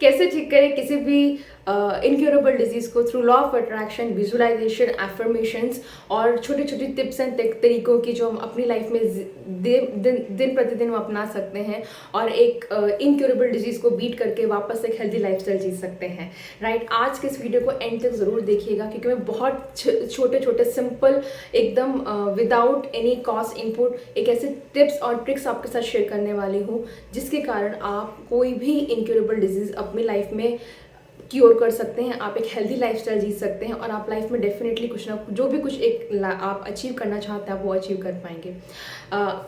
कैसे ठीक करें किसी भी इनक्योरेबल डिजीज़ को through law of attraction, visualization, affirmations और छोटी छोटी टिप्स एंड तरीकों की जो हम अपनी लाइफ में दिन प्रतिदिन हम अपना सकते हैं और एक इनक्योरेबल डिजीज़ को बीट करके वापस एक हेल्दी लाइफस्टाइल जी सकते हैं। राइट, आज के इस वीडियो को एंड तक ज़रूर देखिएगा क्योंकि मैं बहुत छोटे छोटे सिंपल एकदम विदाउट एनी कॉस्ट इनपुट एक ऐसे टिप्स और ट्रिक्स आपके साथ शेयर करने वाली हूँ जिसके कारण आप कोई भी इनक्योरेबल डिजीज़ अपनी लाइफ में क्योर कर सकते हैं, आप एक हेल्दी लाइफस्टाइल जी सकते हैं और आप लाइफ में डेफिनेटली कुछ ना जो भी कुछ एक आप अचीव करना चाहते हैं आप वो अचीव कर पाएंगे।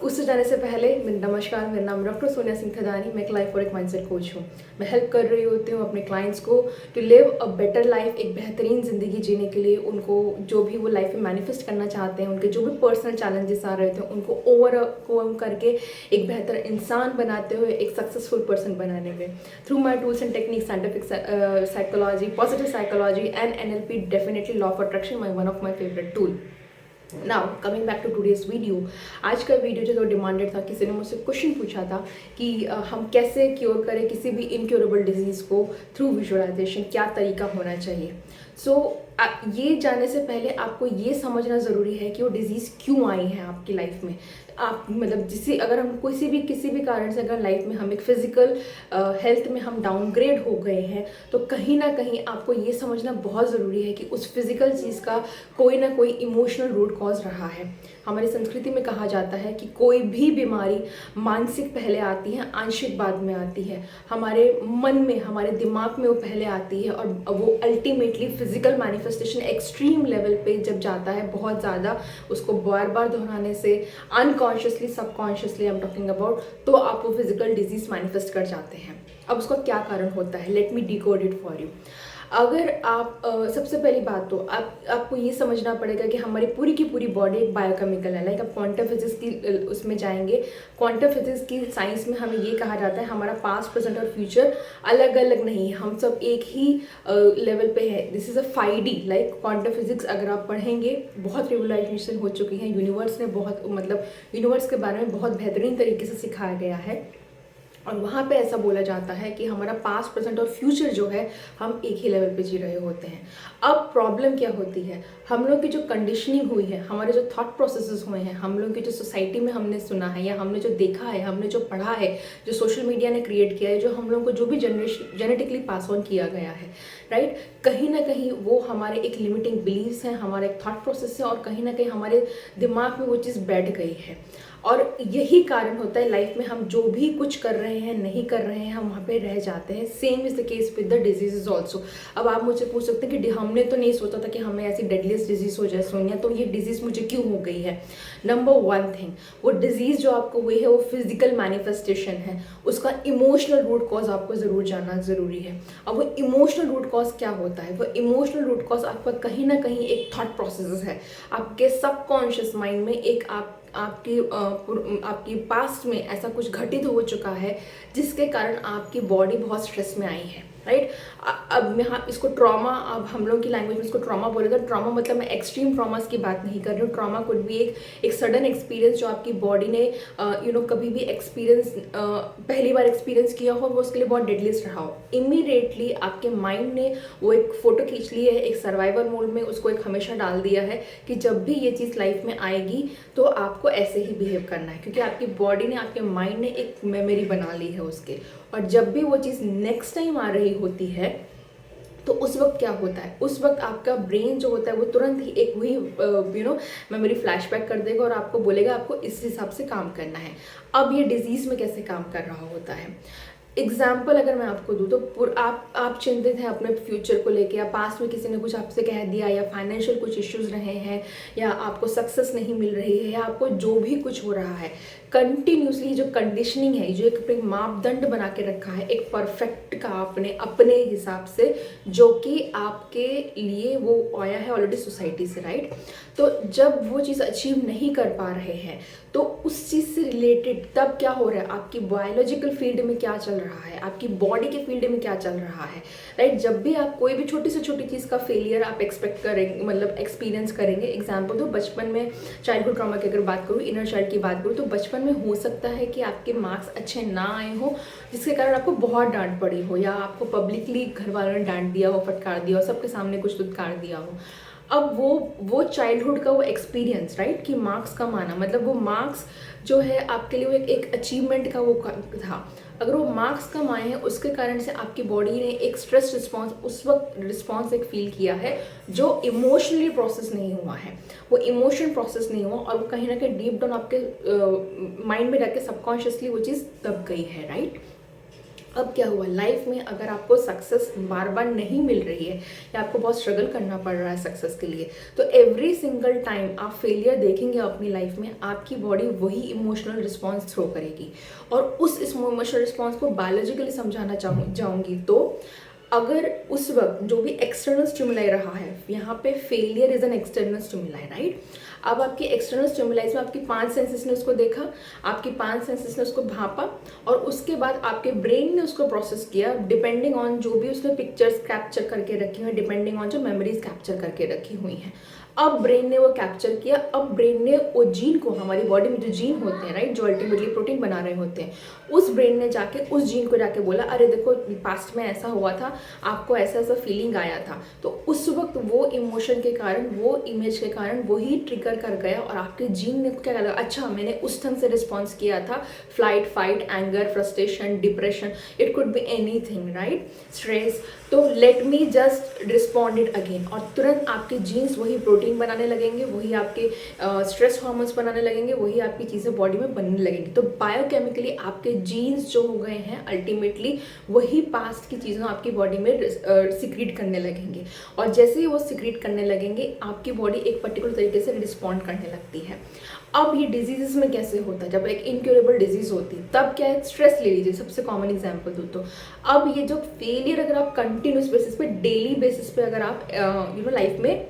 उससे जाने से पहले नमस्कार, मेरा नाम डॉक्टर सोनिया सिंह थदानी, मैं एक लाइफ और एक माइंडसेट कोच हूँ। मैं हेल्प कर रही होती हूँ अपने क्लाइंट्स को to live a better life, एक बेहतरीन ज़िंदगी जीने के लिए। उनको जो भी वो लाइफ में मैनिफेस्ट करना चाहते हैं, उनके जो भी पर्सनल चैलेंजेस आ रहे थे उनको ओवरकम करके एक बेहतर इंसान बनाते हुए एक सक्सेसफुल पर्सन बनाने में through my tools and techniques, scientific psychology, positive psychology and NLP, definitely law of attraction, one of my favorite tool. Now coming back to today's video, आज का वीडियो जो डिमांडेड था, किसी ने मुझसे क्वेश्चन पूछा था कि हम कैसे क्योर करें किसी भी इनक्योरेबल डिजीज़ को थ्रू विजुअलाइजेशन, क्या तरीका होना चाहिए। ये जानने से पहले आपको ये समझना ज़रूरी है कि वो डिज़ीज़ क्यों आई है आपकी लाइफ में। आप मतलब जिससे अगर हम किसी भी कारण से अगर लाइफ में हम एक फिज़िकल हेल्थ में हम डाउनग्रेड हो गए हैं तो कहीं ना कहीं आपको ये समझना बहुत ज़रूरी है कि उस फिज़िकल चीज़ का कोई ना कोई इमोशनल रूट कॉज रहा है। हमारी संस्कृति में कहा जाता है कि कोई भी बीमारी मानसिक पहले आती है, आंशिक बाद में आती है। हमारे मन में, हमारे दिमाग में वो पहले आती है और वो ultimately physical manifestation extreme level पे जब जाता है, बहुत ज़्यादा उसको बार बार दोहराने से unconsciously, subconsciously I am talking about, तो आप वो फिजिकल डिजीज मैनिफेस्ट कर जाते हैं। अब उसका क्या कारण होता है, let me decode it for you. अगर आप सबसे पहली बात तो आपको ये समझना पड़ेगा कि हमारी पूरी की पूरी बॉडी एक बायोकेमिकल है। लाइक आप क्वांटम फिजिक्स की उसमें जाएंगे, क्वांटम फिजिक्स की साइंस में हमें ये कहा जाता है हमारा पास्ट, प्रेजेंट और फ्यूचर अलग अलग नहीं है, हम सब एक ही लेवल पे है। This is a 5D। Like quantum physics अगर आप पढ़ेंगे, बहुत रिवोल्यूशन हो चुकी है, यूनिवर्स ने बहुत मतलब यूनिवर्स के बारे में बहुत बेहतरीन तरीके से सिखाया गया है और वहाँ पे ऐसा बोला जाता है कि हमारा पास्ट, प्रेजेंट और फ्यूचर जो है हम एक ही लेवल पे जी रहे होते हैं। अब प्रॉब्लम क्या होती है, हम लोग की जो कंडीशनिंग हुई है, हमारे जो थॉट प्रोसेसेस हुए हैं, हम लोग की जो सोसाइटी में हमने सुना है या हमने जो देखा है, हमने जो पढ़ा है, जो सोशल मीडिया ने क्रिएट किया है, जो हम लोग को जो भी जेनेटिकली पास ऑन किया गया है, राइट, कहीं ना कहीं वो हमारे एक लिमिटिंग बिलीव्स हैं, हमारे एक थॉट प्रोसेस है और कहीं ना कहीं हमारे दिमाग में वो चीज़ बैठ गई है। और यही कारण होता है लाइफ में हम जो भी कुछ कर रहे हैं, नहीं कर रहे हैं, हम वहाँ पे रह जाते हैं। Same is the case with the diseases also. अब आप मुझसे पूछ सकते हैं कि हमने तो नहीं सोचा था कि हमें ऐसी डेडलीस्ट डिजीज़ हो जाए सोनिया, तो ये डिजीज़ मुझे क्यों हो गई है। नंबर वन थिंग, वो डिजीज़ जो आपको हुई है वो फिजिकल मैनिफेस्टेशन है, उसका इमोशनल रूट कॉज आपको ज़रूर जानना ज़रूरी है। अब वो इमोशनल रूट कॉज क्या होता है, वो इमोशनल रूट कॉज आपका कहीं ना कहीं एक थॉट प्रोसेस है, आपके सबकॉन्शियस माइंड में एक आपकी पास्ट में ऐसा कुछ घटित हो चुका है जिसके कारण आपकी बॉडी बहुत स्ट्रेस में आई है, राइट। अब मैं इसको ट्रॉमा, अब हम लोग की लैंग्वेज में इसको ट्रॉमा बोलेगा। ट्रॉमा मतलब मैं एक्सट्रीम ट्रॉमास की बात नहीं कर रही हूँ। ट्रॉमा कुड भी एक सडन एक्सपीरियंस जो आपकी बॉडी ने कभी भी एक्सपीरियंस पहली बार एक्सपीरियंस किया हो, वो उसके लिए बहुत डेडलीस्ट रहा हो। इमीडिएटली आपके माइंड ने वो एक फ़ोटो खींच ली है, एक सर्वाइवल मोड में उसको एक हमेशा डाल दिया है कि जब भी ये चीज़ लाइफ में आएगी तो आपको ऐसे ही बिहेव करना है, क्योंकि आपकी बॉडी ने, आपके माइंड ने एक मेमोरी बना ली है उसके। और जब भी वो चीज़ नेक्स्ट टाइम आ रही होती है तो उस वक्त क्या होता है, उस वक्त आपका ब्रेन जो होता है वो तुरंत ही एक वही मेमोरी फ्लैशबैक कर देगा और आपको बोलेगा आपको इस हिसाब से काम करना है। अब ये डिजीज़ में कैसे काम कर रहा होता है, एग्जाम्पल अगर मैं आपको दूँ तो आप चिंतित हैं अपने फ्यूचर को लेके, या पास्ट में किसी ने कुछ आपसे कह दिया, या फाइनेंशियल कुछ इश्यूज रहे हैं, या आपको सक्सेस नहीं मिल रही है, या आपको जो भी कुछ हो रहा है, कंटिन्यूसली जो कंडीशनिंग है, जो एक मापदंड बना के रखा है एक परफेक्ट का आपने अपने हिसाब से, जो कि आपके लिए वो आया है ऑलरेडी सोसाइटी से, राइट। तो जब वो चीज़ अचीव नहीं कर पा रहे हैं तो उस चीज़ से रिलेटेड तब क्या हो रहा है, आपकी बायोलॉजिकल फील्ड में क्या चल रहा है, आपकी बॉडी के फील्ड में क्या चल रहा है, राइट। जब भी आप कोई भी छोटी से छोटी चीज़ का फेलियर आप एक्सपेक्ट करेंगे, मतलब एक्सपीरियंस करेंगे। एग्जाम्पल तो बचपन में चाइल्डहुड ट्रॉमा की अगर बात करूँ, इनर चाइल्ड की बात करूँ, तो बचपन में हो सकता है कि आपके मार्क्स अच्छे ना आए हो, जिसके कारण आपको बहुत डांट पड़ी हो, या आपको पब्लिकली घर वालों ने डांट दिया हो, फटकार दिया हो, सबके सामने कुछ दुत्कार दिया हो। अब वो चाइल्डहुड का वो एक्सपीरियंस, राइट, कि मार्क्स कम आना, मतलब वो मार्क्स जो है आपके लिए वो एक अचीवमेंट का वो था। अगर वो मार्क्स कम आए हैं, उसके कारण से आपकी बॉडी ने एक स्ट्रेस रिस्पॉन्स उस वक्त रिस्पॉन्स एक फील किया है जो इमोशनली प्रोसेस नहीं हुआ है, वो इमोशन प्रोसेस नहीं हुआ, और वो कहीं ना कहीं डीप डाउन आपके माइंड में जाके सबकॉन्शियसली वो चीज़ दब गई है, राइट। अब क्या हुआ लाइफ में, अगर आपको सक्सेस बार बार नहीं मिल रही है या आपको बहुत स्ट्रगल करना पड़ रहा है सक्सेस के लिए, तो एवरी सिंगल टाइम आप फेलियर देखेंगे अपनी लाइफ में, आपकी बॉडी वही इमोशनल रिस्पॉन्स थ्रो करेगी। और उस इमोशनल रिस्पॉन्स को बायोलॉजिकली समझाना जाऊंगी तो अगर उस वक्त जो भी एक्सटर्नल स्टिमुलाई रहा है, यहाँ पे failure is an external stimuli, right. अब आपकी एक्सटर्नल स्टिमुलाइज में आपकी 5 सेंसेस ने उसको देखा, आपकी 5 सेंसेस ने उसको भापा, और उसके बाद आपके ब्रेन ने उसको प्रोसेस किया डिपेंडिंग ऑन जो भी उसने पिक्चर्स कैप्चर करके रखी हुई, डिपेंडिंग ऑन जो मेमोरीज कैप्चर करके रखी हुई हैं। अब ब्रेन ने वो कैप्चर किया, अब ब्रेन ने वो जीन को, हमारी बॉडी में जो जीन होते हैं, राइट, जो अल्टीमेटली प्रोटीन बना रहे होते हैं, उस ब्रेन ने जाके उस जीन को जाके बोला, अरे देखो पास्ट में ऐसा हुआ था, आपको ऐसा ऐसा फीलिंग आया था। तो उस वक्त वो इमोशन के कारण, वो इमेज के कारण वही ट्रिगर कर गया, और आपके जीन ने क्या कहा, अच्छा मैंने उस ढंग से रिस्पॉन्स किया था, flight, fight, anger, frustration, depression, it could be anything, right, stress, तो let me just respond it again, और तुरंत आपके जीन्स वही प्रोटीन बनाने लगेंगे, वही आपके स्ट्रेस हार्मोन्स बनाने लगेंगे, वही आपकी चीज़ें बॉडी में बनने लगेंगी। तो बायोकेमिकली आपके जीन्स जो हो गए हैं अल्टीमेटली वही पास्ट की चीज़ें आपकी बॉडी में सिक्रीट करने लगेंगे, और जैसे ही वो सिक्रीट करने लगेंगे आपकी बॉडी एक पर्टिकुलर तरीके से रिस्पॉन्ड करने लगती है। अब ये डिजीज़ में कैसे होता है, जब एक इनक्योरेबल डिजीज़ होती है तब क्या है, स्ट्रेस ले लीजिए, सबसे कॉमन एग्जांपल दूँ तो अब ये जो फेलियर अगर आप कंटिन्यूस बेसिस पे, डेली बेसिस पे अगर आप लाइफ में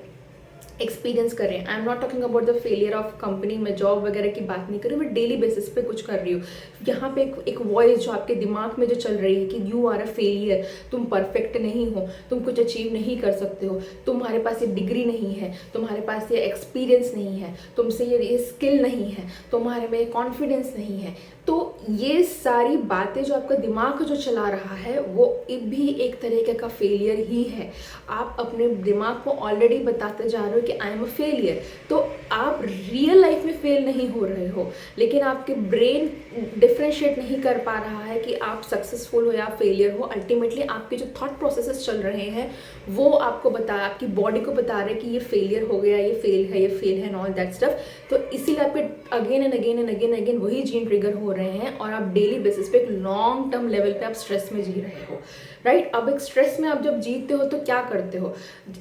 एक्सपीरियंस करें, आई am not talking about the failure of company, मैं जॉब वगैरह की बात नहीं कर रही, मैं डेली बेसिस पे कुछ कर रही हूँ, यहाँ पे एक वॉइस जो आपके दिमाग में जो चल रही है कि यू आर अ फेलियर, तुम परफेक्ट नहीं हो, तुम कुछ अचीव नहीं कर सकते हो, तुम्हारे पास ये डिग्री नहीं है, तुम्हारे पास ये एक्सपीरियंस नहीं है, तुमसे ये स्किल नहीं है, तुम्हारे में कॉन्फिडेंस नहीं है, तो ये सारी बातें जो आपका दिमाग जो चला रहा है वो भी एक तरीके का फेलियर ही है। आप अपने दिमाग को ऑलरेडी बताते जा रहे हो कि आई एम अ फेलियर, तो आप रियल लाइफ में फेल नहीं हो रहे हो, लेकिन आपके ब्रेन डिफ्रेंशिएट नहीं कर पा रहा है कि आप सक्सेसफुल हो या फेलियर हो। अल्टीमेटली आपके जो थॉट प्रोसेसेस चल रहे हैं वो आपको आपकी बॉडी को बता रहे हैं कि ये फेलियर हो गया, ये फेल है, ये फेल है एंड ऑल दैट स्टफ। तो इसीलिए आपके again and again and again again वही जीन ट्रिगर हो रहे हैं, और आप डेली बेसिस पे एक लॉन्ग टर्म लेवल पे आप स्ट्रेस में जी रहे हो, राइट। अब एक स्ट्रेस में आप जब जीते हो तो क्या करते हो,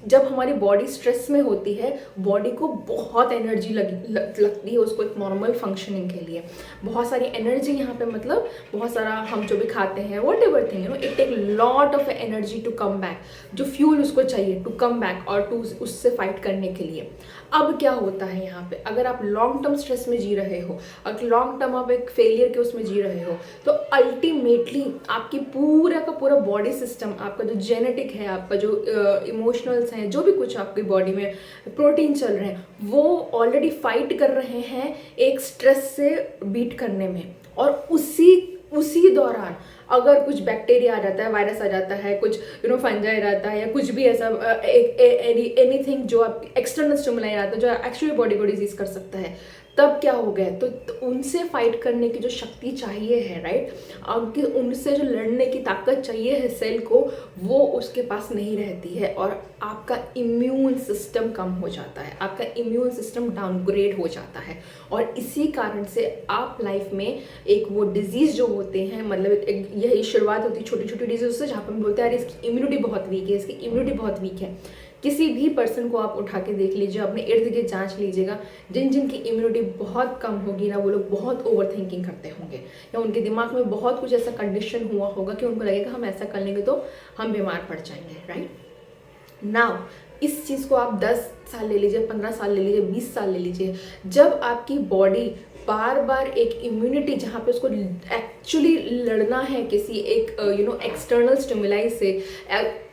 जब हमारी बॉडी स्ट्रेस में होती है, बॉडी को बहुत एनर्जी लगती है उसको एक नॉर्मल फंक्शनिंग के लिए, बहुत सारी एनर्जी यहाँ पे, मतलब बहुत सारा हम जो भी खाते हैं whatever thing, it take lot of energy to come back, जो फ्यूल उसको चाहिए टू कम बैक और टू उससे फाइट करने के लिए। अब क्या होता है यहाँ पे, अगर आप लॉन्ग टर्म स्ट्रेस में जी रहे हो, अगर लॉन्ग टर्म आप एक फेलियर के उसमें जी रहे हो, तो अल्टीमेटली आपकी पूरा का पूरा बॉडी सिस्टम, आपका जो जेनेटिक है, आपका जो इमोशनल्स हैं, जो भी कुछ आपकी बॉडी में प्रोटीन चल रहे हैं, वो ऑलरेडी फाइट कर रहे हैं एक स्ट्रेस से बीट करने में। और उसी दौरान अगर कुछ बैक्टीरिया आ जाता है, वायरस आ जाता है, कुछ फंजाई रहता है, या कुछ भी ऐसा एनीथिंग जो आप एक्सटर्नल स्टिमुलाई आता है जो एक्चुअली बॉडी को डिजीज कर सकता है, तब क्या हो गया, तो उनसे फाइट करने की जो शक्ति चाहिए है, राइट, उनसे जो लड़ने की ताकत चाहिए है सेल को, वो उसके पास नहीं रहती है, और आपका इम्यून सिस्टम कम हो जाता है, आपका इम्यून सिस्टम डाउनग्रेड हो जाता है, और इसी कारण से आप लाइफ में एक वो डिजीज़ जो होते हैं, मतलब यही शुरुआत होती है छोटी छोटी डिजीज से, जहाँ पर हम बोलते हैं अरे इसकी इम्यूनिटी बहुत वीक है, इसकी इम्यूनिटी बहुत वीक है। किसी भी पर्सन को आप उठा के देख लीजिए, अपने इर्द गिर्द जांच लीजिएगा, जिनकी इम्यूनिटी बहुत कम होगी ना, वो लोग बहुत ओवर थिंकिंग करते होंगे, या उनके दिमाग में बहुत कुछ ऐसा कंडीशन हुआ होगा कि उनको लगेगा हम ऐसा कर लेंगे तो हम बीमार पड़ जाएंगे, राइट। नाउ इस चीज़ को आप 10 साल ले लीजिए, 15 साल ले लीजिए, 20 साल ले लीजिए, जब आपकी बॉडी बार बार एक इम्यूनिटी, जहाँ पे उसको एक्चुअली लड़ना है किसी एक एक्सटर्नल स्टिमुलाई से,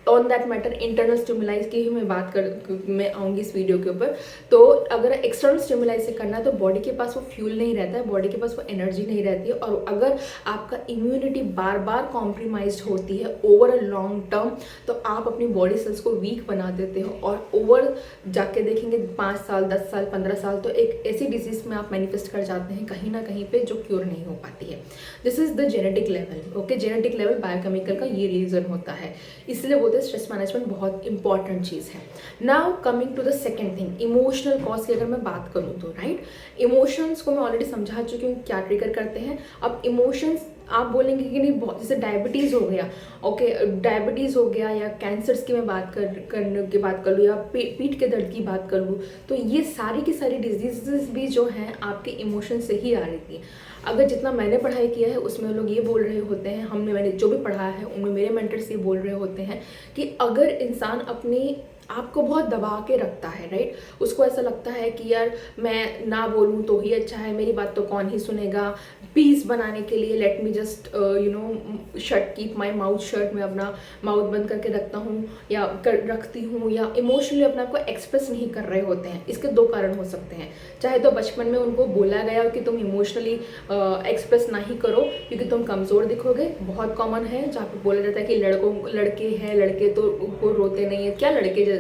on that matter internal stimulise की ही मैं आऊँगी इस वीडियो के ऊपर। तो अगर एक्सटर्नल स्टिमुलाइज से करना है तो बॉडी के पास वो फ्यूल नहीं रहता है, बॉडी के पास वो एनर्जी नहीं रहती है, और अगर आपका इम्यूनिटी बार बार कॉम्प्रोमाइज होती है ओवर अ लॉन्ग टर्म, तो आप अपनी बॉडी सेल्स को वीक बना देते हो, और ओवर जाके देखेंगे 5 साल 10 साल 15 साल तो एक ऐसी डिजीज में आप मैनिफेस्ट कर जाते हैं कहीं ना कहीं पे, जो क्योर नहीं हो पाती है। This is the genetic level. Okay, genetic level biochemical का ये रीजन होता है, इसलिए बोलते हैं स्ट्रेस मैनेजमेंट बहुत इंपॉर्टेंट चीज़ है। Now coming to the second thing, emotional cause की अगर मैं बात करूँ तो राइट, इमोशंस को मैं ऑलरेडी समझा चुकी हूँ क्या ट्रिगर करते हैं। अब इमोशंस आप बोलेंगे कि नहीं, बहुत जैसे डायबिटीज़ हो गया, ओके डायबिटीज़ हो गया, या कैंसर्स की मैं करने की बात कर लूँ, या पीठ के दर्द की बात कर लूँ, तो ये सारी की सारी डिजीजेस भी जो हैं आपके इमोशन से ही आ रही थी। अगर जितना मैंने पढ़ाई किया है उसमें लोग ये बोल रहे होते हैं, मैंने जो भी पढ़ा है उनमें मेरे मेंटर्स ये बोल रहे होते हैं कि अगर इंसान अपनी आपको बहुत दबा के रखता है राइट, उसको ऐसा लगता है कि यार मैं ना बोलूँ तो ही अच्छा है, मेरी बात तो कौन ही सुनेगा, पीस बनाने के लिए late me just keep my mouth shut, मैं अपना माउथ बंद करके रखता हूँ या रखती हूँ, या इमोशनली अपने आप को एक्सप्रेस नहीं कर रहे होते हैं। इसके दो कारण हो सकते हैं, चाहे तो बचपन में उनको बोला गया कि तुम इमोशनली एक्सप्रेस ना ही करो क्योंकि तुम कमज़ोर दिखोगे, बहुत कॉमन है जहाँ पे बोला जाता है कि लड़के तो को रोते नहीं है, क्या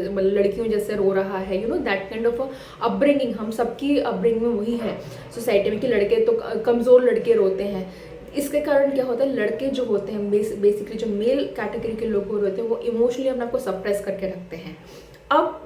लड़कियों जैसे रो रहा है, दैट काइंड ऑफ अपब्रिंगिंग, हम सबकी अपब्रिंगिंग में वही है सोसाइटी में कि लड़के तो कमज़ोर लड़के रोते हैं। इसके कारण क्या होता है, लड़के जो होते हैं बेसिकली जो मेल कैटेगरी के लोग होते हैं वो इमोशनली अपने आप को सप्रेस करके रखते हैं। अब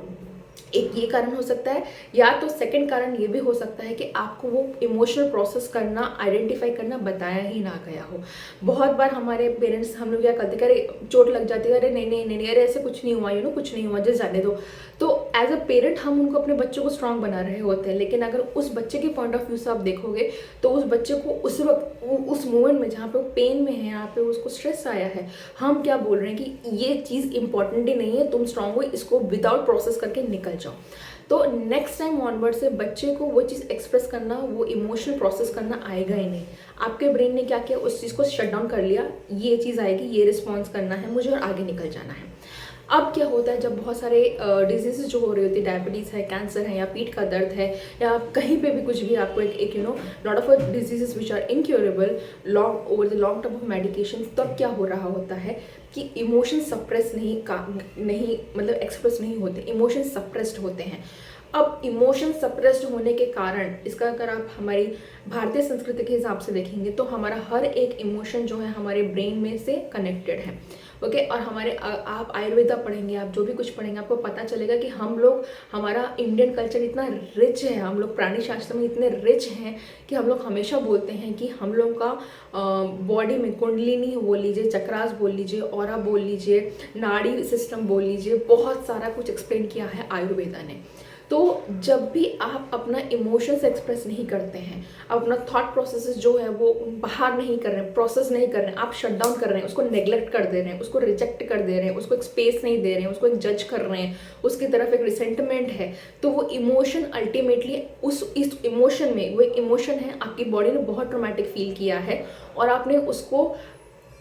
एक ये कारण हो सकता है, या तो सेकंड कारण ये भी हो सकता है कि आपको वो इमोशनल प्रोसेस करना, आइडेंटिफाई करना बताया ही ना गया हो। बहुत बार हमारे पेरेंट्स हम लोग क्या करते हैं, अरे चोट लग जाती है, अरे नहीं अरे ऐसे कुछ नहीं हुआ, कुछ नहीं हुआ, जस्ट जाने दो। तो एज अ पेरेंट हम उनको अपने बच्चों को स्ट्रांग बना रहे होते हैं, लेकिन अगर उस बच्चे के पॉइंट ऑफ व्यू से आप देखोगे तो उस बच्चे को उस वक्त उस मोमेंट में जहाँ पे वो पेन में है, यहाँ पे उसको स्ट्रेस आया है, हम क्या बोल रहे हैं कि ये चीज़ इंपॉर्टेंट ही नहीं है, तुम स्ट्रांग हो, इसको विदाउट प्रोसेस करके निकल जाओ। तो नेक्स्ट टाइम ऑनवर्ड से बच्चे को वो चीज़ एक्सप्रेस करना, वो इमोशनल प्रोसेस करना आएगा ही नहीं। आपके ब्रेन ने क्या किया, उस चीज़ को शट डाउन कर लिया, ये चीज़ आएगी, ये रिस्पॉन्स करना है मुझे और आगे निकल जाना है। अब क्या होता है, जब बहुत सारे डिजीज़ जो हो रही होती है, डायबिटीज़ है, कैंसर है, या पीठ का दर्द है, या कहीं पे भी कुछ भी आपको एक lot of diseases which are incurable over the long term of medication, तब क्या हो रहा होता है कि इमोशन सप्रेस नहीं मतलब एक्सप्रेस नहीं होते, इमोशन सप्रेस्ड होते हैं। अब इमोशन सप्रेस्ड होने के कारण, इसका अगर आप हमारी भारतीय संस्कृति के हिसाब से देखेंगे तो हमारा हर एक इमोशन जो है हमारे ब्रेन में से कनेक्टेड है। ओके, और आप आयुर्वेदा पढ़ेंगे, आप जो भी कुछ पढ़ेंगे, आपको पता चलेगा कि हमारा इंडियन कल्चर इतना रिच है, हम लोग प्राणी शास्त्र में इतने रिच हैं कि हम लोग हमेशा बोलते हैं कि हम लोग का बॉडी में कुंडलिनी बोल लीजिए, चक्रास बोल लीजिए, ऑरा बोल लीजिए, नाड़ी सिस्टम बोल लीजिए, बहुत सारा कुछ एक्सप्लेन किया है आयुर्वेदा ने। तो जब भी आप अपना इमोशंस एक्सप्रेस नहीं करते हैं, अपना थॉट प्रोसेसेस जो है वो बाहर नहीं कर रहे हैं, प्रोसेस नहीं कर रहे हैं, आप शट डाउन कर रहे हैं, उसको नेग्लेक्ट कर दे रहे हैं, उसको रिजेक्ट कर दे रहे हैं, उसको एक स्पेस नहीं दे रहे हैं, उसको एक जज कर रहे हैं, उसकी तरफ एक रिसेंटमेंट है, तो वो इमोशन अल्टीमेटली इस इमोशन में, वो एक इमोशन है, आपकी बॉडी ने बहुत ट्रॉमेटिक फील किया है और आपने उसको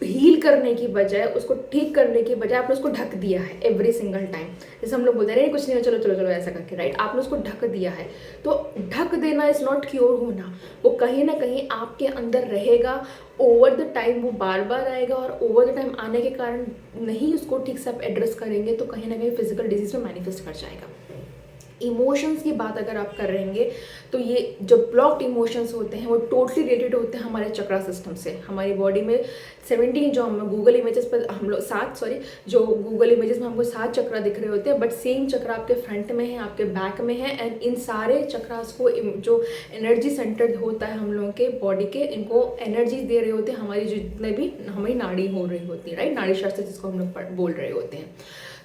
हील करने की बजाय, उसको ठीक करने की बजाय आपने उसको ढक दिया है एवरी सिंगल टाइम। जैसे हम लोग बोलते हैं नहीं कुछ नहीं, चलो चलो चलो ऐसा करके, राइट, आपने उसको ढक दिया है। तो ढक देना इज नॉट क्योर होना, वो कहीं ना कहीं आपके अंदर रहेगा, ओवर द टाइम वो बार बार आएगा, और ओवर द टाइम आने के कारण नहीं उसको ठीक से आप एड्रेस करेंगे तो कहीं ना कहीं फिजिकल डिजीज में मैनिफेस्ट कर जाएगा। इमोशंस की बात अगर आप कर रहेंगे तो ये जो ब्लॉक्ड इमोशंस होते हैं वो टोटली रिलेटेड होते हैं हमारे चक्रा सिस्टम से। हमारी बॉडी में 17 जो हम गूगल इमेजेस पर हम लोग 7 जो गूगल इमेजेस में हमको 7 चक्रा दिख रहे होते हैं, बट सेम चक्रा आपके फ्रंट में है, आपके बैक में है, एंड इन सारे चक्रास को जो एनर्जी सेंटर होता है हम लोगों के बॉडी के, इनको एनर्जी दे रहे होते हैं हमारी जितने भी हमारी नाड़ी हो रही होती है, राइट, नाड़ी शास्त्र जिसको हम लोग बोल रहे होते हैं।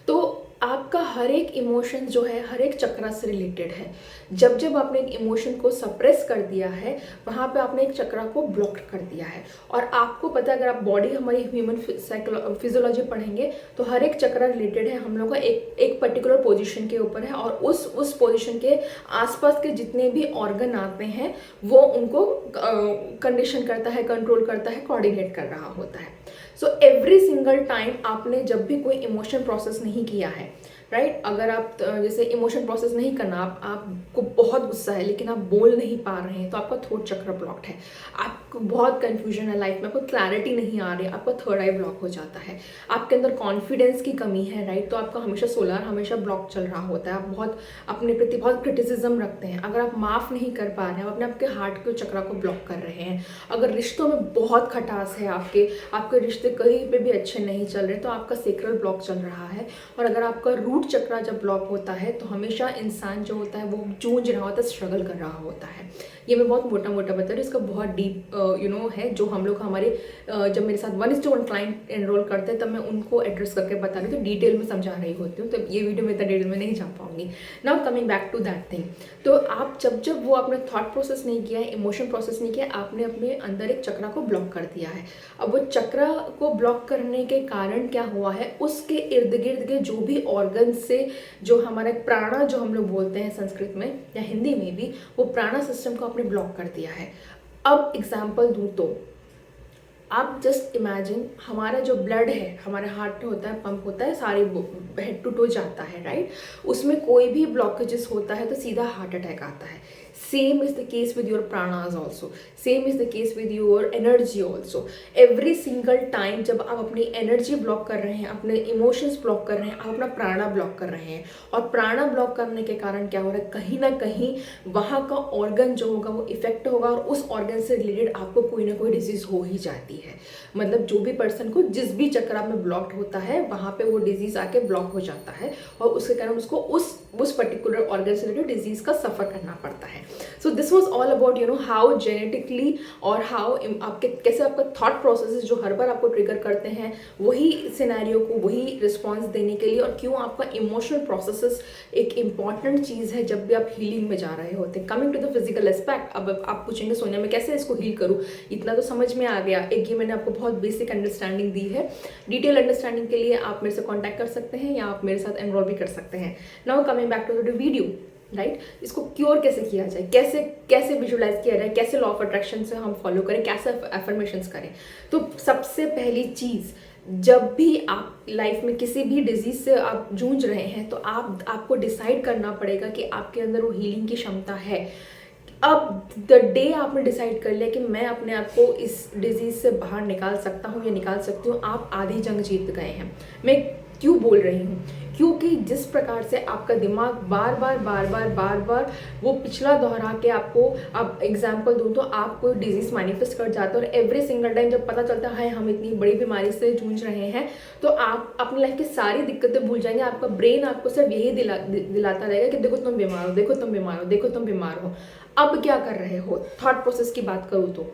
तो आपका हर एक इमोशन जो है हर एक चक्रा से रिलेटेड है। जब जब आपने एक इमोशन को सप्रेस कर दिया है वहाँ पे आपने एक चक्रा को ब्लॉक कर दिया है। और आपको पता है, अगर आप बॉडी हमारी ह्यूमन फिजियोलॉजी पढ़ेंगे तो हर एक चक्रा रिलेटेड है हम लोग का एक पर्टिकुलर पोजीशन के ऊपर है, और उस पोजीशन के आसपास के जितने भी ऑर्गन आते हैं वो उनको कंडीशन करता है, कंट्रोल करता है, कोऑर्डिनेट कर रहा होता है। सो एवरी सिंगल टाइम आपने जब भी कोई इमोशन प्रोसेस नहीं किया है, राइट, अगर आप जैसे इमोशन प्रोसेस नहीं करना, आपको बहुत गुस्सा है लेकिन आप बोल नहीं पा रहे हैं, तो आपका थ्रोट चक्र ब्लॉक्ड है। आपको बहुत कंफ्यूजन है लाइफ में, आपको क्लैरिटी नहीं आ रही है, आपका थर्ड आई ब्लॉक हो जाता है। आपके अंदर कॉन्फिडेंस की कमी है, राइट, तो आपका हमेशा सोलर हमेशा ब्लॉक चल रहा होता है। आप बहुत अपने प्रति बहुत क्रिटिसिज्म रखते हैं। अगर आप माफ़ नहीं कर पा रहे हैं, अपने आपके हार्ट के चक्र को ब्लॉक कर रहे हैं, अगर रिश्तों में बहुत खटास है, आपके रिश्ते कहीं पे भी अच्छे नहीं चल रहे, तो आपका सेक्रल ब्लॉक चल रहा है। और अगर आपका रूट चक्र जब ब्लॉक होता है तो हमेशा इंसान जो होता है वो जूझ रहा होता है, स्ट्रगल कर रहा होता है। ये मैं बहुत मोटा मोटा बता रही हूँ, इसका बहुत डीप है, जो हम लोग हमारे जब मेरे साथ 1:1 क्लाइंट एनरोल करते हैं तब मैं उनको एड्रेस करके बता रही हूँ, तो डिटेल में समझा रही होती हूँ, तो ये वीडियो में इतना डिटेल में नहीं जा पाऊंगी। Now coming back to that thing, तो आप जब वो आपने थॉट प्रोसेस नहीं किया है, इमोशन प्रोसेस नहीं किया, आपने अपने अंदर एक चक्र को ब्लॉक कर दिया है। अब वो चक्र को ब्लॉक करने के कारण क्या हुआ है, उसके इर्द गिर्द के जो भी ऑर्गन से जो हमारा प्राणा जो हम लोग बोलते हैं संस्कृत में या हिंदी में भी, वो प्राणा सिस्टम को आपने ब्लॉक कर दिया है। अब एग्जाम्पल दूं तो आप जस्ट इमेजिन, हमारा जो ब्लड है हमारे हार्ट में होता है, पंप होता है, सारे हेड टू टो जाता है, राइट, उसमें कोई भी ब्लॉकेजेस होता है तो सीधा हार्ट अटैक आता है। Same is the case with your pranas also, same is the case with your energy also. Every single time जब आप अपनी एनर्जी ब्लॉक कर रहे हैं, अपने इमोशंस ब्लॉक कर रहे हैं, आप अपना प्राणा ब्लॉक कर रहे हैं, और प्राणा ब्लॉक करने के कारण क्या हो रहा है, कहीं ना कहीं वहाँ का ऑर्गन जो होगा वो इफेक्ट होगा, और उस ऑर्गन से रिलेटेड आपको कोई ना कोई डिजीज हो ही जाती है। मतलब जो भी पर्सन को जिस भी चक्र में ब्लॉक्ड होता है वहाँ पे वो डिजीज आके ब्लॉक हो जाता है, और उसके कारण उसको उस पर्टिकुलर ऑर्गन से रिलेटेड डिजीज का सफर करना पड़ता है। So this was all about how genetically और हाउ आपके कैसे आपका थॉट प्रोसेसेस जो हर बार आपको ट्रिगर करते हैं वही सिनेरियो को वही रिस्पॉन्स देने के लिए, और क्यों आपका इमोशनल प्रोसेसेस एक इम्पॉर्टेंट चीज़ है जब भी आप हीलिंग में जा रहे होते हैं। Coming to the physical aspect, अब आप पूछेंगे सोनिया मैं कैसे इसको हील करूँ, इतना तो समझ में आ गया। एक ये मैंने आपको बहुत बेसिक अंडरस्टैंडिंग दी है। डिटेल अंडरस्टैंडिंग के लिए आप मेरे से कॉन्टैक्ट कर सकते हैं या आप मेरे साथ एनरोल भी कर सकते हैं। Now coming back to the video, right, इसको क्योर कैसे किया जाए, कैसे विजुलाइज किया जाए, कैसे लॉ ऑफ अट्रैक्शन से हम फॉलो करें, कैसे एफर्मेशंस करें। तो सबसे पहली चीज़, जब भी आप लाइफ में किसी भी डिजीज से आप जूझ रहे हैं तो आपको डिसाइड करना पड़ेगा कि आपके अंदर वो हीलिंग की क्षमता है। अब द डे आपने डिसाइड कर लिया कि मैं अपने आप को इस डिजीज से बाहर निकाल सकता हूँ या निकाल सकती हूँ, आप आधी जंग जीत गए हैं। मैं क्यों बोल रही हूँ, क्योंकि जिस प्रकार से आपका दिमाग बार बार वो पिछला दोहरा के आपको, अब एग्जाम्पल दूँ तो आप कोई डिजीज मैनिफेस्ट कर जाते हो, और एवरी सिंगल टाइम जब पता चलता है हम इतनी बड़ी बीमारी से जूझ रहे हैं तो आप अपनी लाइफ की सारी दिक्कतें भूल जाएंगे। आपका ब्रेन आपको सिर्फ यही दिलाता रहेगा कि देखो तुम बीमार हो, देखो तुम बीमार हो, देखो तुम बीमार हो। अब क्या कर रहे हो, थॉट प्रोसेस की बात करूँ तो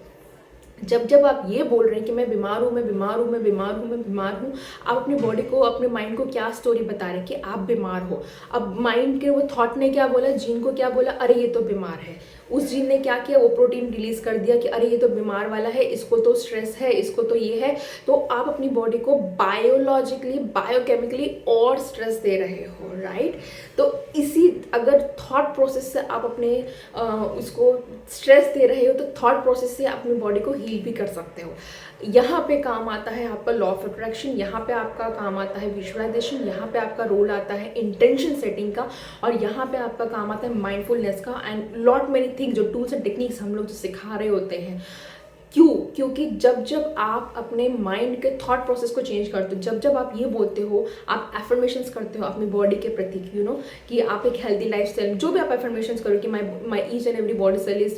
जब आप ये बोल रहे हैं कि मैं बीमार हूँ, मैं बीमार हूँ, मैं बीमार हूँ, मैं बीमार हूँ, आप अपने बॉडी को, अपने माइंड को क्या स्टोरी बता रहे हैं कि आप बीमार हो। अब माइंड के वो थॉट ने क्या बोला, जीन को क्या बोला, अरे ये तो बीमार है। उस जीन ने क्या किया, वो प्रोटीन रिलीज कर दिया कि अरे ये तो बीमार वाला है, इसको तो स्ट्रेस है, इसको तो ये है। तो आप अपनी बॉडी को बायोलॉजिकली, बायोकेमिकली और स्ट्रेस दे रहे हो, राइट। तो इसी अगर थॉट प्रोसेस से आप अपने उसको स्ट्रेस दे रहे हो तो थॉट प्रोसेस से अपनी बॉडी को हील भी कर सकते हो। यहाँ पे काम आता है आपका लॉ ऑफ अट्रैक्शन, यहाँ पे आपका काम आता है विजुअलाइजेशन, यहाँ पे आपका रोल आता है इंटेंशन सेटिंग का, और यहाँ पे आपका काम आता है माइंडफुलनेस का, एंड लॉट मेनी थिंग्स जो टूल्स एंड टेक्निक्स हम लोग जो सिखा रहे होते हैं। क्योंकि जब आप अपने माइंड के थॉट प्रोसेस को चेंज करते हो, जब आप ये बोलते हो, आप एफर्मेशंस करते हो अपनी बॉडी के प्रति, कि आप एक हेल्दी लाइफस्टाइल, जो भी आप एफर्मेशंस करो कि my each and every body cell is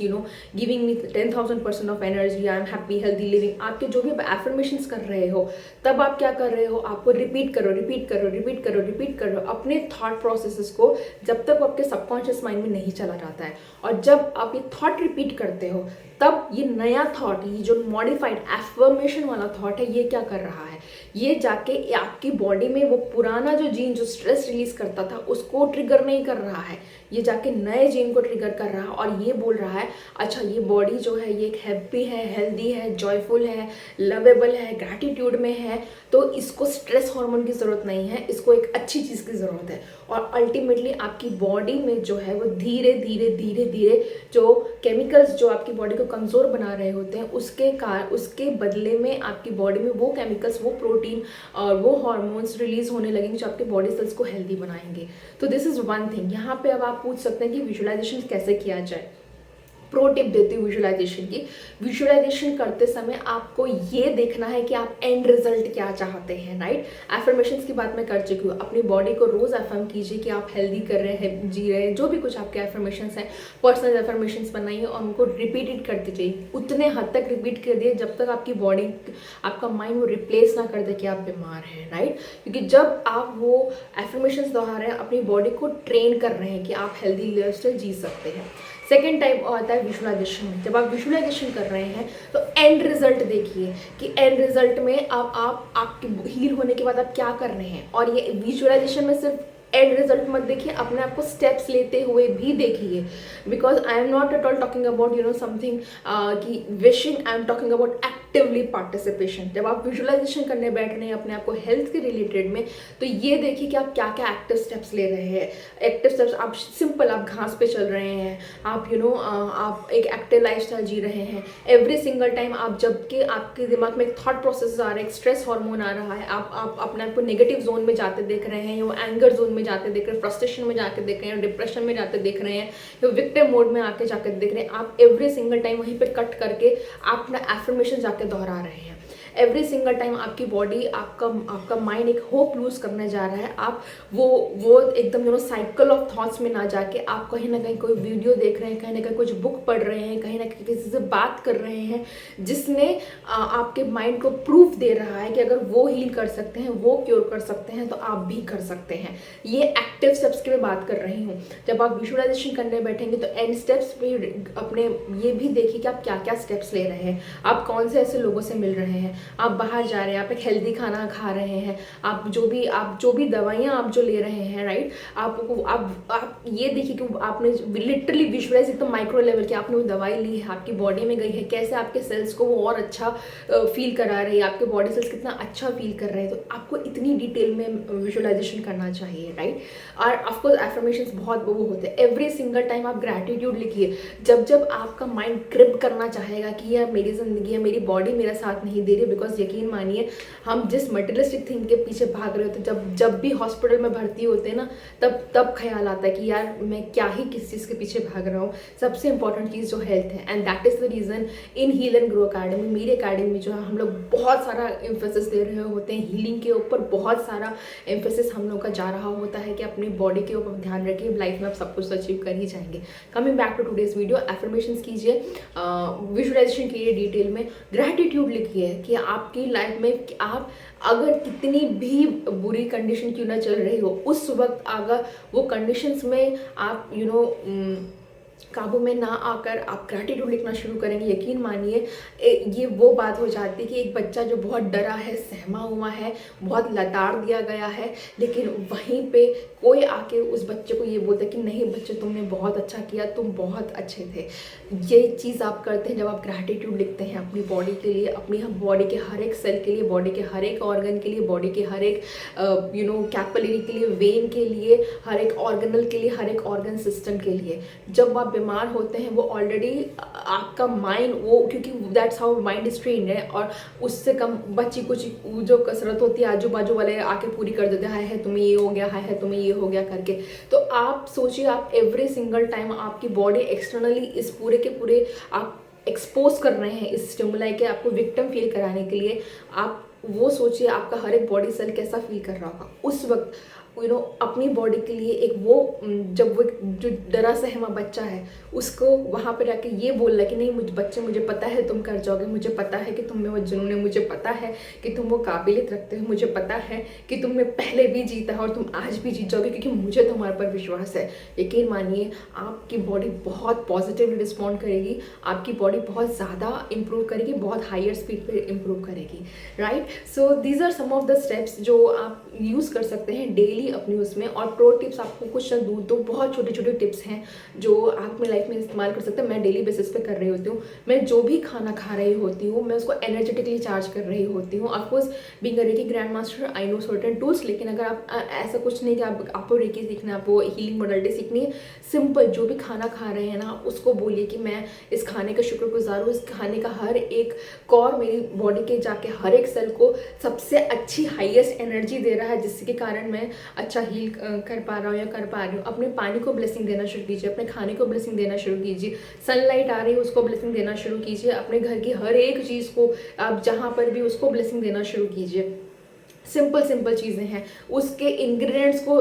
giving me 10,000% of energy, I am happy healthy living, आपके जो भी आप एफर्मेशंस कर रहे हो, तब आप क्या कर रहे हो, आपको रिपीट करो अपने थॉट प्रोसेसेस को, जब तक आपके सबकॉन्शियस माइंड में नहीं चला जाता है। और जब आप ये थॉट रिपीट करते हो तब ये नया थॉट, ये जो मॉडिफाइड एफर्मेशन वाला थॉट है, ये क्या कर रहा है, ये जाके आपकी बॉडी में वो पुराना जो जीन जो स्ट्रेस रिलीज करता था उसको ट्रिगर नहीं कर रहा है, ये जाके नए जीन को ट्रिगर कर रहा है और ये बोल रहा है अच्छा ये बॉडी जो है ये एक हैप्पी है, हेल्दी है, जॉयफुल है, लवेबल है, ग्रैटिट्यूड में है, तो इसको स्ट्रेस हार्मोन की ज़रूरत नहीं है, इसको एक अच्छी चीज़ की ज़रूरत है। और अल्टीमेटली आपकी बॉडी में जो है वो धीरे धीरे धीरे धीरे जो केमिकल्स जो आपकी बॉडी को कमज़ोर बना रहे होते हैं उसके बदले में आपकी बॉडी में वो केमिकल्स, वो प्रोटीन और वो हार्मोन्स रिलीज होने लगेंगे जो आपके बॉडी सेल्स को हेल्दी बनाएंगे। तो दिस इज़ वन थिंग। यहाँ पे अब आप पूछ सकते हैं कि विजुअलाइजेशन कैसे किया जाए। प्रो टिप देती हूँ विजुअलाइजेशन की। विजुअलाइजेशन करते समय आपको ये देखना है कि आप एंड रिजल्ट क्या चाहते हैं, राइट। एफर्मेशंस की बात मैं कर चुकी हूँ। अपनी बॉडी को रोज एफर्म कीजिए कि आप हेल्दी कर रहे हैं, जी रहे हैं, जो भी कुछ आपके एफर्मेशंस हैं, पर्सनल एफर्मेशंस बनाइए और उनको रिपीटेड करते जाइए। उतने हद तक रिपीट कर दिए जब तक आपकी बॉडी, आपका माइंड वो रिप्लेस ना कर दे कि आप बीमार हैं, राइट। क्योंकि जब आप वो एफर्मेशंस दोहरा रहे हैं, अपनी बॉडी को ट्रेन कर रहे हैं कि आप हेल्दी लाइफस्टाइल जी सकते हैं। सेकेंड टाइप आता है विजुअलाइजेशन में। जब आप विजुअलाइजेशन कर रहे हैं तो एंड रिजल्ट देखिए कि एंड रिजल्ट में अब आप आपके हील होने के बाद आप क्या कर रहे हैं। और ये विजुअलाइजेशन में सिर्फ एंड रिजल्ट मत देखिए, अपने आप को स्टेप्स लेते हुए भी देखिए। Because I am not at all talking about something कि wishing, I am talking about actively participation. जब आप विजुअलाइजेशन करने बैठ रहे हैं अपने आप को हेल्थ के रिलेटेड में, तो ये देखिए कि आप क्या क्या एक्टिव स्टेप्स ले रहे हैं। एक्टिव स्टेप्स आप सिंपल, आप घास पे चल रहे हैं, आप आप एक एक्टिव लाइफस्टाइल जी रहे हैं। एवरी सिंगल टाइम आप जबकि आपके दिमाग में एक थॉट प्रोसेस आ रहा है, एक स्ट्रेस हार्मोन आ रहा है, आप अपने आप को नेगेटिव जोन में जाते देख रहे हैं, या एंगर जोन में जाते देख रहे हैं, फ्रस्ट्रेशन में जाके देख रहे हैं, डिप्रेशन में जाते देख रहे हैं, या विक्टिम मोड में आके जाकर देख रहे हैं, आप एवरी सिंगल टाइम वहीं पे कट करके आप अपना एफर्मेशन जाके दोहरा रहे हैं। एवरी सिंगल टाइम आपकी बॉडी, आपका माइंड एक होप लूज करने जा रहा है। आप वो एकदम साइकिल ऑफ थॉट्स में ना जाके आप कहीं ना कहीं कोई वीडियो देख रहे हैं, कहीं ना कहीं कुछ बुक पढ़ रहे हैं, कहीं ना कहीं किसी से बात कर रहे हैं जिसने आपके माइंड को प्रूफ दे रहा है कि अगर वो हील कर सकते हैं, वो क्योर कर सकते हैं, तो आप भी कर सकते हैं। ये एक्टिव स्टेप्स की मैं बात कर रही हूँ। जब आप विजुअलाइजेशन करने बैठेंगे तो एंड स्टेप्स पे अपने ये भी देखिए कि आप क्या क्या स्टेप्स ले रहे हैं, आप कौन से ऐसे लोगों से मिल रहे हैं, आप बाहर जा रहे हैं, आप एक हेल्दी खाना खा रहे हैं, आप जो भी दवाइयाँ आप जो ले रहे हैं, राइट। आप ये देखिए कि आपने लिटरली विजुअलाइज एकदम माइक्रो लेवल की आपने वो दवाई ली है, आपकी बॉडी में गई है, कैसे आपके सेल्स को वो और अच्छा फील करा रही है, आपके बॉडी सेल्स कितना अच्छा फील कर रहे हैं। तो आपको इतनी डिटेल में विजुअलाइजेशन करना चाहिए, राइट। और ऑफकोर्स एफर्मेशंस बहुत वो होते हैं। एवरी सिंगल टाइम आप ग्रैटिट्यूड लिखिए। जब आपका माइंड ग्रिप करना चाहेगा कि यार मेरी जिंदगी है, मेरी बॉडी मेरा साथ नहीं दे रही, बिकॉज यकीन मानिए हम जिस मटेरियलिस्टिक थिंग के पीछे भाग रहे होते हैं, जब भी हॉस्पिटल में भर्ती होते हैं ना, तब ख्याल आता है कि यार मैं क्या ही किस चीज़ के पीछे भाग रहा हूँ। सबसे इंपॉर्टेंट चीज़ जो हेल्थ है, and that is the reason in Heal and Grow Academy, मेरी अकेडमी जो है, हम लोग बहुत सारा एम्फेसिस दे रहे होते हैं हीलिंग के ऊपर। बहुत सारा एम्फेसिस हम लोग का जा रहा होता है कि अपनी बॉडी के ऊपर ध्यान रखिए, लाइफ में आप सब कुछ अचीव कर ही जाएंगे। Coming back to today's video, affirmations कीजिए, विजुअलाइजेशन कीजिए, डिटेल में ग्रैटिट्यूड लिखिए कि आपकी लाइफ में आप अगर कितनी भी बुरी कंडीशन क्यों ना चल रही हो, उस वक्त अगर वो कंडीशंस में आप काबू में ना आकर आप ग्रैटिट्यूड लिखना शुरू करेंगे, यकीन मानिए ये वो बात हो जाती है कि एक बच्चा जो बहुत डरा है, सहमा हुआ है, बहुत लताड़ दिया गया है, लेकिन वहीं पे कोई आके उस बच्चे को ये बोलता है कि नहीं बच्चे तुमने बहुत अच्छा किया, तुम बहुत अच्छे थे। ये चीज़ आप करते हैं जब आप ग्रैटिट्यूड लिखते हैं अपनी बॉडी के लिए, अपनी बॉडी के हर एक सेल के लिए, बॉडी के हर एक ऑर्गन के लिए, बॉडी के हर एक कैपिलरी के लिए, वेन के लिए, हर एक ऑर्गेनल के लिए, हर एक ऑर्गन सिस्टम के लिए। जब आप बीमार होते हैं वो ऑलरेडी आपका माइंड वो, क्योंकि that's how mind is trained है, और उससे कम बच्ची कुछ जो कसरत होती है आजू बाजू वाले आके पूरी कर देते हैं, है तुम्हें ये हो गया, है तुम्हें ये हो गया करके। तो आप सोचिए, आप एवरी सिंगल टाइम आपकी बॉडी एक्सटर्नली इस पूरे के पूरे आप एक्सपोज कर रहे हैं इस स्टिमुलाई के, आपको विक्टिम फील कराने के लिए। आप वो सोचिए आपका हर एक बॉडी सेल कैसा फील कर रहा होगा उस वक्त। अपनी बॉडी के लिए एक वो जब वो जो डरा सहमा बच्चा है उसको वहाँ पे जाके ये बोलना कि नहीं मुझे पता है तुम कर जाओगे, मुझे पता है कि तुम में वो जुनून है, मुझे पता है कि तुम वो काबिलियत रखते हो, मुझे पता है कि तुमने पहले भी जीता है और तुम आज भी जीत जाओगे क्योंकि मुझे तुम्हारे पर विश्वास है। यकीन मानिए आपकी बॉडी बहुत पॉजिटिवली रिस्पॉन्ड करेगी, आपकी बॉडी बहुत ज़्यादा इंप्रूव करेगी, बहुत हायर स्पीड पे इंप्रूव करेगी, right. So these are some of the steps जो आप यूज़ कर सकते हैं डेली अपनी उसमें। और प्रो टिप्स आपको कुछ ना दूर तो बहुत छोटे छोटे टिप्स हैं जो आप अपनी लाइफ में इस्तेमाल कर सकते हैं। मैं डेली बेसिस पे कर रही होती हूँ। मैं जो भी खाना खा रही होती हूँ मैं उसको एनर्जेटिकली चार्ज कर रही होती हूँ। Of course being a reiki grand master I know certain tools, लेकिन अगर आप ऐसा कुछ नहीं कि आपको रेकी सीखना है, आपको हीलिंग मोडालिटी सीखनी है, सिंपल जो भी खाना खा रहे हैं ना उसको बोलिए कि मैं इस खाने का शुक्रगुजार हूँ, इस खाने का हर एक कौर मेरी बॉडी के जाके हर एक सेल को सबसे अच्छी हाईएस्ट एनर्जी दे रहा है जिसके कारण मैं अच्छा हील कर पा रहा हूँ या कर पा रही हूँ। अपने पानी को ब्लेसिंग देना शुरू कीजिए, अपने खाने को ब्लेसिंग देना शुरू कीजिए, सनलाइट आ रही है उसको ब्लेसिंग देना शुरू कीजिए, अपने घर की हर एक चीज़ को आप जहाँ पर भी उसको ब्लेसिंग देना शुरू कीजिए। सिंपल चीज़ें हैं, उसके इंग्रेडिएंट्स को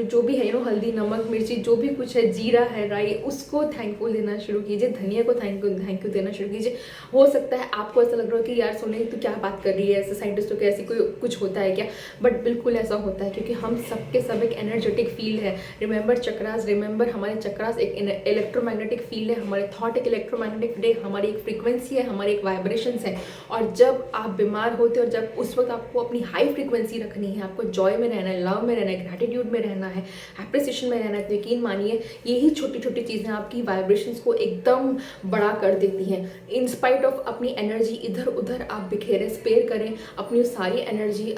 जो भी है हल्दी नमक मिर्ची जो भी कुछ है, जीरा है, राई, उसको थैंकफुल देना शुरू कीजिए, धनिया को थैंक यू देना शुरू कीजिए। हो सकता है आपको ऐसा लग रहा हो कि यार सोने तू क्या बात कर रही है, ऐसे साइंटिस्टों के ऐसी कोई कुछ होता है क्या, बट बिल्कुल ऐसा होता है क्योंकि हम सबके सब एक एनर्जेटिक फील्ड है। रिमेंबर चक्रास, रिमेंबर हमारे चक्रास एक इलेक्ट्रोमैग्नेटिक फील्ड है, हमारे थॉट एक इलेक्ट्रोमैग्नेटिक फील्ड है, हमारी एक फ्रीक्वेंसी है, हमारी एक वाइब्रेशंस है। और जब आप बीमार होते हो और जब उस वक्त आपको अपनी हाई फ्रीक्वेंसी रखनी है, आपको जॉय में रहना है, लव में रहना है, ग्रैटिट्यूड में रहना है, एप्रिसिएशन में रहना है, तो यकीन मानिए यही छोटी छोटी चीज़ें आपकी वाइब्रेशंस को एकदम बड़ा कर देती हैं। इन स्पाइट ऑफ अपनी एनर्जी इधर उधर आप बिखेरें, स्पेयर करें, अपनी सारी एनर्जी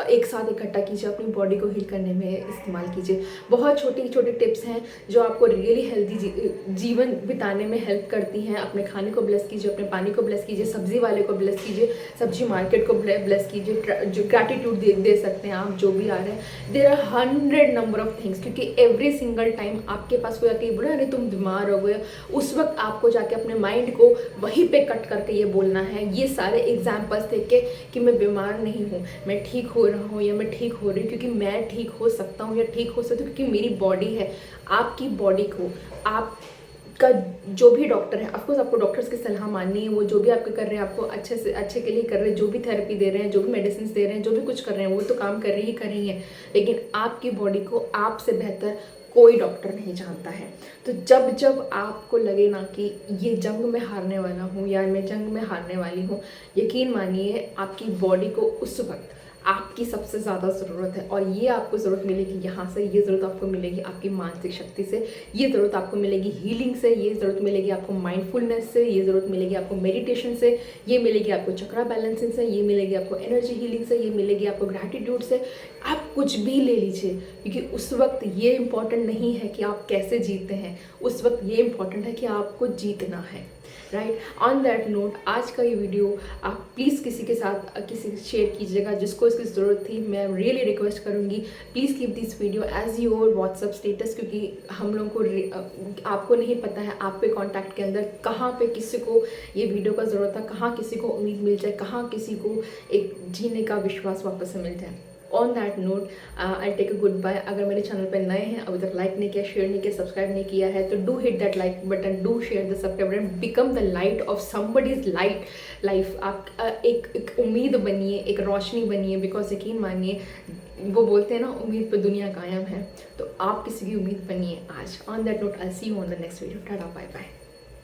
एक साथ इकट्ठा कीजिए, अपनी बॉडी को हील करने में इस्तेमाल कीजिए। बहुत छोटी छोटी टिप्स हैं जो आपको रियली हेल्दी जीवन बिताने में हेल्प करती हैं। अपने खाने को ब्लेस कीजिए, अपने पानी को ब्लेस कीजिए, सब्जी वाले को ब्लेस कीजिए, सब्जी मार्केट को ब्लेस कीजिए, जो ग्रैटिट्यूड दे सकते हैं आप जो भी आ रहे हैं। There are 100 number of things, क्योंकि एवरी सिंगल टाइम आपके पास कोई आके बोला अरे तुम बीमार हो गए, उस वक्त आपको जाके अपने माइंड को वहीं पे कट करके ये बोलना है, ये सारे एग्जाम्पल्स देख के कि मैं बीमार नहीं हूँ, मैं ठीक हो रहा हूँ या मैं ठीक हो रही हूँ, क्योंकि मैं ठीक हो सकता हूँ या ठीक हो सकती हूँ क्योंकि मेरी बॉडी है। आपकी बॉडी को आप का जो भी डॉक्टर है, ऑफकोर्स आपको डॉक्टर्स की सलाह माननी है, वो जो भी आपको कर रहे हैं आपको अच्छे से अच्छे के लिए कर रहे हैं, जो भी थेरेपी दे रहे हैं, जो भी मेडिसिन दे रहे हैं, जो भी कुछ कर रहे हैं वो तो काम कर रही हैं, लेकिन आपकी बॉडी को आपसे बेहतर कोई डॉक्टर नहीं जानता है। तो जब जब आपको लगे ना कि ये जंग में हारने वाला हूँ या मैं जंग में हारने वाली हूँ, यकीन मानिए आपकी बॉडी को उस वक्त आपकी सबसे ज़्यादा ज़रूरत है। और ये आपको ज़रूरत मिलेगी यहाँ से, ये ज़रूरत आपको मिलेगी आपकी मानसिक शक्ति से, ये ज़रूरत आपको मिलेगी हीलिंग से, ये ज़रूरत मिलेगी आपको माइंडफुलनेस से, ये ज़रूरत मिलेगी आपको मेडिटेशन से, ये मिलेगी आपको चक्रा बैलेंसिंग से, ये मिलेगी आपको एनर्जी हीलिंग से, ये मिलेगी आपको ग्रैटिट्यूड से। आप कुछ भी ले लीजिए, क्योंकि उस वक्त ये इम्पॉर्टेंट नहीं है कि आप कैसे जीतते हैं, उस वक्त ये इम्पॉर्टेंट है कि आपको जीतना है, राइट। ऑन दैट नोट आज का ये वीडियो आप प्लीज़ किसी के साथ किसी शेयर कीजिएगा जिसको इसकी ज़रूरत थी। मैं रियली रिक्वेस्ट करूँगी please keep this video as your WhatsApp status, क्योंकि हम लोगों को आपको नहीं पता है आप पे कॉन्टैक्ट के अंदर कहाँ पे किसी को ये वीडियो का ज़रूरत है, कहाँ किसी को उम्मीद मिल जाए, कहाँ किसी को एक जीने का विश्वास वापस से मिल जाए। On that note I take a goodbye. अगर मेरे चैनल पर नए हैं, अभी तक लाइक नहीं किया, शेयर नहीं किया, सब्सक्राइब नहीं किया है, तो do hit that like button, do share the subscribe button, become the light of somebody's life. आप एक उम्मीद बनिए, एक रोशनी बनिए, बिकॉज यकीन मानिए वो बोलते हैं ना उम्मीद पर दुनिया कायम है, तो आप किसी की उम्मीद बनिए आज। On that note I see you on the next video. Tata bye bye.